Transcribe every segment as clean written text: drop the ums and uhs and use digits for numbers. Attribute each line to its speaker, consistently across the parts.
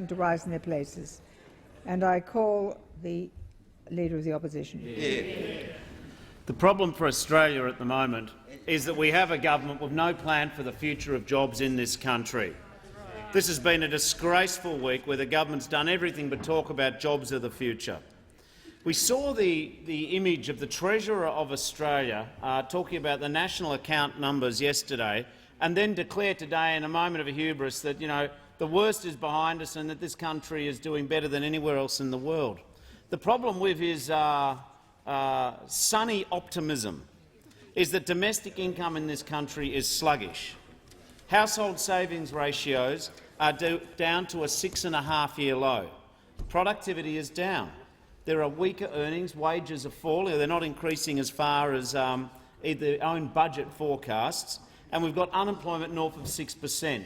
Speaker 1: to rise in their places. And I call the Leader of the Opposition.
Speaker 2: The problem for Australia at the moment is that we have a government with no plan for the future of jobs in this country. This has been a disgraceful week where the government's done everything but talk about jobs of the future. We saw the image of the Treasurer of Australia talking about the national account numbers yesterday and then declare today in a moment of hubris that the worst is behind us and that this country is doing better than anywhere else in the world. The problem with his sunny optimism is that domestic income in this country is sluggish. Household savings ratios are down to a 6.5-year low. Productivity is down. There are weaker earnings, wages are falling, they're not increasing as far as their own budget forecasts, and we've got unemployment north of 6%.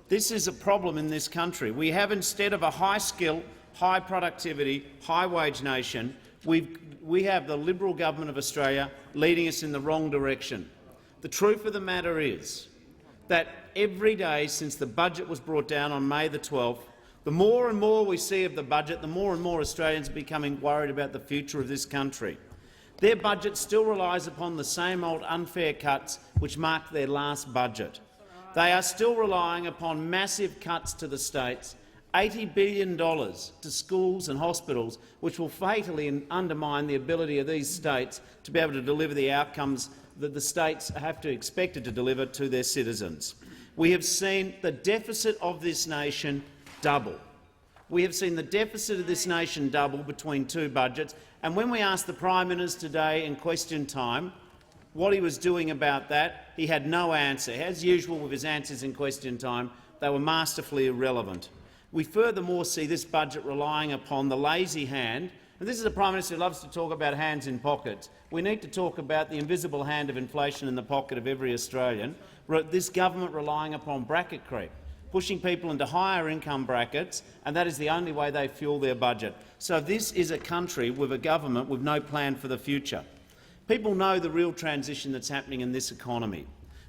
Speaker 2: This is a problem in this country. We have, instead of a high-skill, high-productivity, high-wage nation, we have the Liberal government of Australia leading us in the wrong direction. The truth of the matter is that every day since the budget was brought down on May the 12th, the more and more we see of the budget, the more and more Australians are becoming worried about the future of this country. Their budget still relies upon the same old unfair cuts which marked their last budget. They are still relying upon massive cuts to the states, $80 billion to schools and hospitals, which will fatally undermine the ability of these states to be able to deliver the outcomes that the states have to expect to deliver to their citizens. We have seen the deficit of this nation double. We have seen the deficit of this nation double between two budgets, and when we asked the Prime Minister today in question time what he was doing about that, he had no answer. As usual with his answers in question time, they were masterfully irrelevant. We furthermore see this budget relying upon the lazy hand, and this is a Prime Minister who loves to talk about hands in pockets. We need to talk about the invisible hand of inflation in the pocket of every Australian. This government relying upon bracket creep, pushing people into higher income brackets, and that is the only way they fuel their budget. So this is a country with a government with no plan for the future. People know the real transition that's happening in this economy.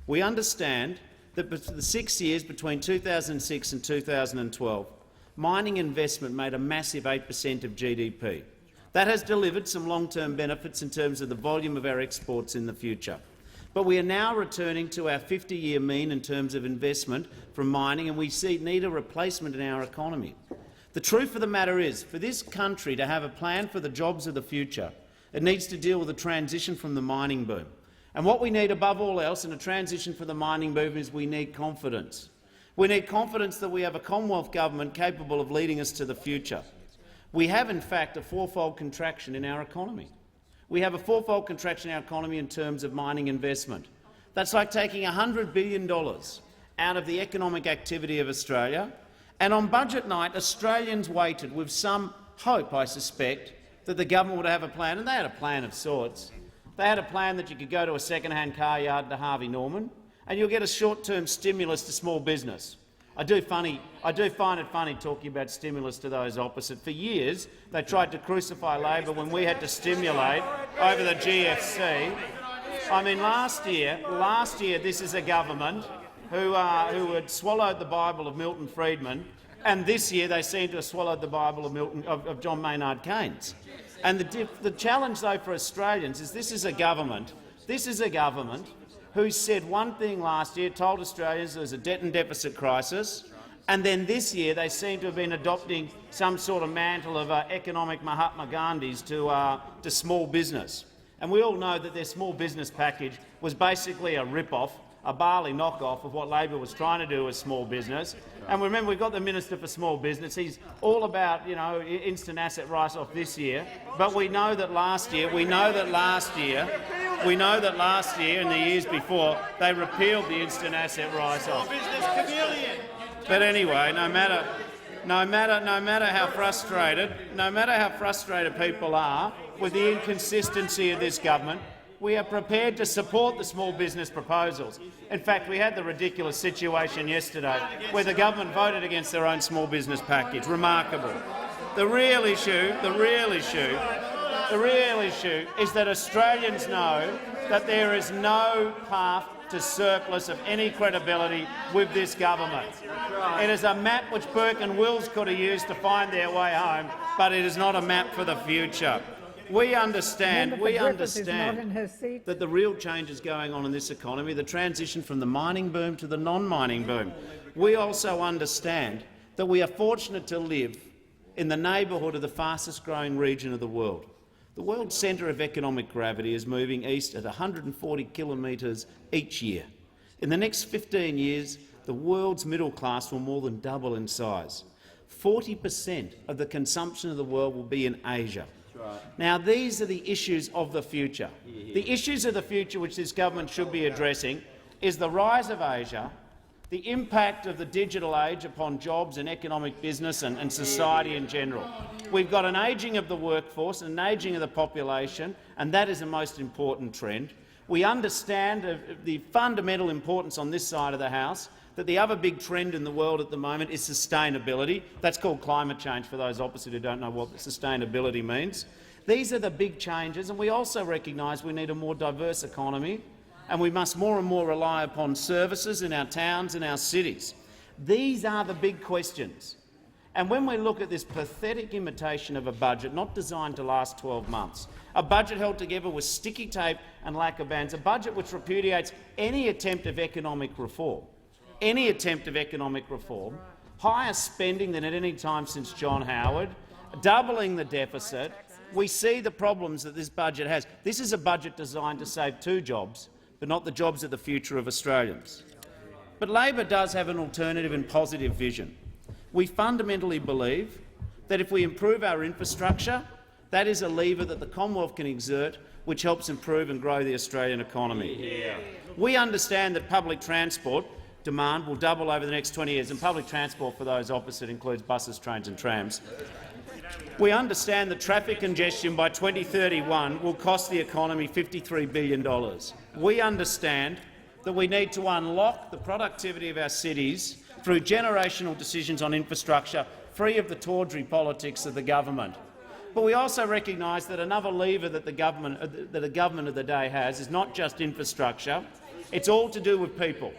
Speaker 2: We understand that for the 6 years between 2006 and 2012, mining investment made a massive 8% of GDP. That has delivered some long-term benefits in terms of the volume of our exports in the future. But we are now returning to our 50-year mean in terms of investment from mining, and we need a replacement in our economy. The truth of the matter is, for this country to have a plan for the jobs of the future, it needs to deal with the transition from the mining boom. And what we need above all else in a transition for the mining boom is we need confidence. We need confidence that we have a Commonwealth government capable of leading us to the future. We have, in fact, a fourfold contraction in our economy. We have a fourfold contraction in our economy in terms of mining investment. That's like taking $100 billion out of the economic activity of Australia. And on budget night, Australians waited with some hope, I suspect, that the government would have a plan, and they had a plan of sorts. They had a plan that you could go to a second-hand car yard to Harvey Norman and you'll get a short-term stimulus to small business. I do find it funny talking about stimulus to those opposite. For years, they tried to crucify Labor when we had to stimulate over the GFC. I mean, last year, this is a government who had swallowed the Bible of Milton Friedman, and this year they seem to have swallowed the Bible of John Maynard Keynes. And the challenge, though, for Australians is this is a government who said one thing last year, told Australians there was a debt and deficit crisis, and then this year they seem to have been adopting some sort of mantle of economic Mahatma Gandhis to small business. And we all know that their small business package was basically a rip-off, a Bali knockoff of what Labor was trying to do with small business. And remember, we've got the Minister for Small Business. He's all about, instant asset write-off this year. But we know that last year, and the years before, they repealed the instant asset write-off. But anyway, no matter how frustrated people are with the inconsistency of this government, we are prepared to support the small business proposals. In fact, we had the ridiculous situation yesterday where the government voted against their own small business package. Remarkable. The real issue is that Australians know that there is no path to surplus of any credibility with this government. It is a map which Burke and Wills could have used to find their way home, but it is not a map for the future. We understand that the real changes going on in this economy, the transition from the mining boom to the non-mining boom. We also understand that we are fortunate to live in the neighbourhood of the fastest-growing region of the world. The world's centre of economic gravity is moving east at 140 kilometres each year. In the next 15 years, the world's middle class will more than double in size. 40% of the consumption of the world will be in Asia. Now, these are the issues of the future. The issues of the future which this government should be addressing is the rise of Asia, the impact of the digital age upon jobs and economic business and society in general. We've got an ageing of the workforce and an ageing of the population, and that is the most important trend. We understand the fundamental importance on this side of the House that the other big trend in the world at the moment is sustainability. That's called climate change for those opposite who don't know what sustainability means. These are the big changes, and we also recognise we need a more diverse economy, and we must more and more rely upon services in our towns and our cities. These are the big questions. And when we look at this pathetic imitation of a budget not designed to last 12 months, a budget held together with sticky tape and lacquer bands, a budget which repudiates any attempt of economic reform, higher spending than at any time since John Howard, doubling the deficit, we see the problems that this budget has. This is a budget designed to save 2 jobs, but not the jobs of the future of Australians. But Labor does have an alternative and positive vision. We fundamentally believe that if we improve our infrastructure, that is a lever that the Commonwealth can exert which helps improve and grow the Australian economy. We understand that public transport demand will double over the next 20 years, and public transport for those opposite includes buses, trains and trams. We understand that traffic congestion by 2031 will cost the economy $53 billion. We understand that we need to unlock the productivity of our cities through generational decisions on infrastructure, free of the tawdry politics of the government. But we also recognise that another lever that the government of the day has is not just infrastructure, it's all to do with people.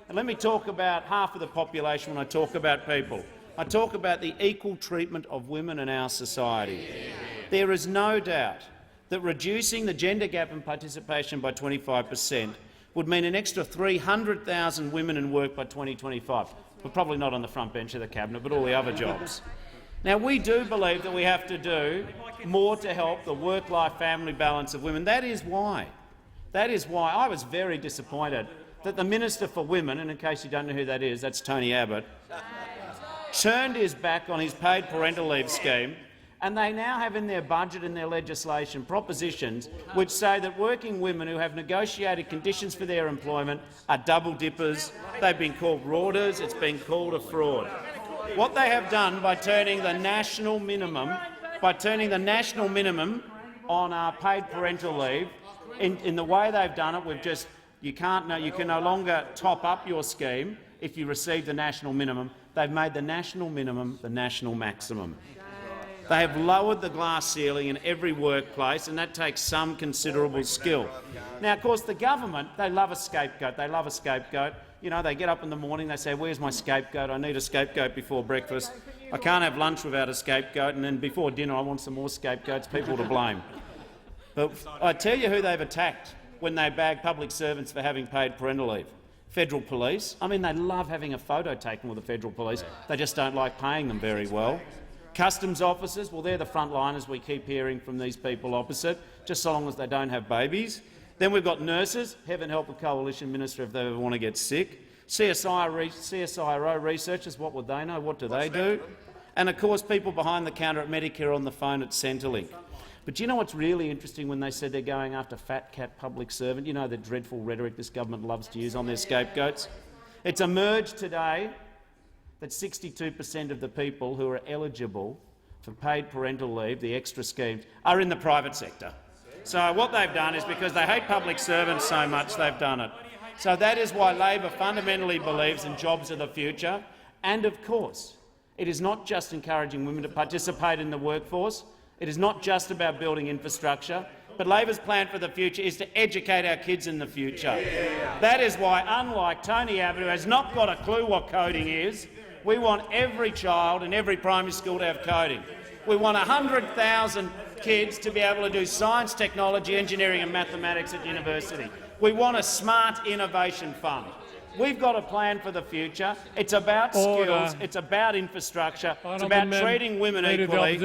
Speaker 2: And let me talk about half of the population when I talk about people. I talk about the equal treatment of women in our society. There is no doubt that reducing the gender gap in participation by 25% would mean an extra 300,000 women in work by 2025. But probably not on the front bench of the cabinet, but all the other jobs. Now, we do believe that we have to do more to help the work-life family balance of women. That is why I was very disappointed that the Minister for Women, and in case you don't know who that is, that's Tony Abbott, turned his back on his paid parental leave scheme, and they now have in their budget and their legislation propositions which say that working women who have negotiated conditions for their employment are double dippers. They've been called rauders. It's been called a fraud. What they have done by turning the national minimum, on our paid parental leave, in the way they've done it, you can no longer top up your scheme if you receive the national minimum. They've made the national minimum the national maximum. They have lowered the glass ceiling in every workplace, and that takes some considerable skill. Now, of course, the government, they love a scapegoat. They love a scapegoat. You know, they get up in the morning, they say, "Where's my scapegoat? I need a scapegoat before breakfast. I can't have lunch without a scapegoat, and then before dinner I want some more scapegoats, people to blame." But I tell you who they've attacked when they bag public servants for having paid parental leave. Federal police. I mean, they love having a photo taken with the federal police. They just don't like paying them very well. Customs officers, well, they're the frontliners we keep hearing from these people opposite, just so long as they don't have babies. Then we've got nurses. Heaven help a coalition minister if they ever want to get sick. CSIRO researchers, what would they know? What do they do? And, of course, people behind the counter at Medicare on the phone at Centrelink. But do you know what's really interesting when they said they're going after fat cat public servant? You know the dreadful rhetoric this government loves to use on their scapegoats? It's emerged today that 62% of the people who are eligible for paid parental leave, the extra schemes, are in the private sector. So what they've done is, because they hate public servants so much, they've done it. So that is why Labor fundamentally believes in jobs of the future. And, of course, it is not just encouraging women to participate in the workforce. It is not just about building infrastructure. but Labor's plan for the future is to educate our kids in the future. That is why, unlike Tony Abbott, who has not got a clue what coding is, we want every child in every primary school to have coding. We want 100,000 kids to be able to do science, technology, engineering and mathematics at university. We want a smart innovation fund. We've got a plan for the future. It's about skills, it's about infrastructure, it's about treating women equally.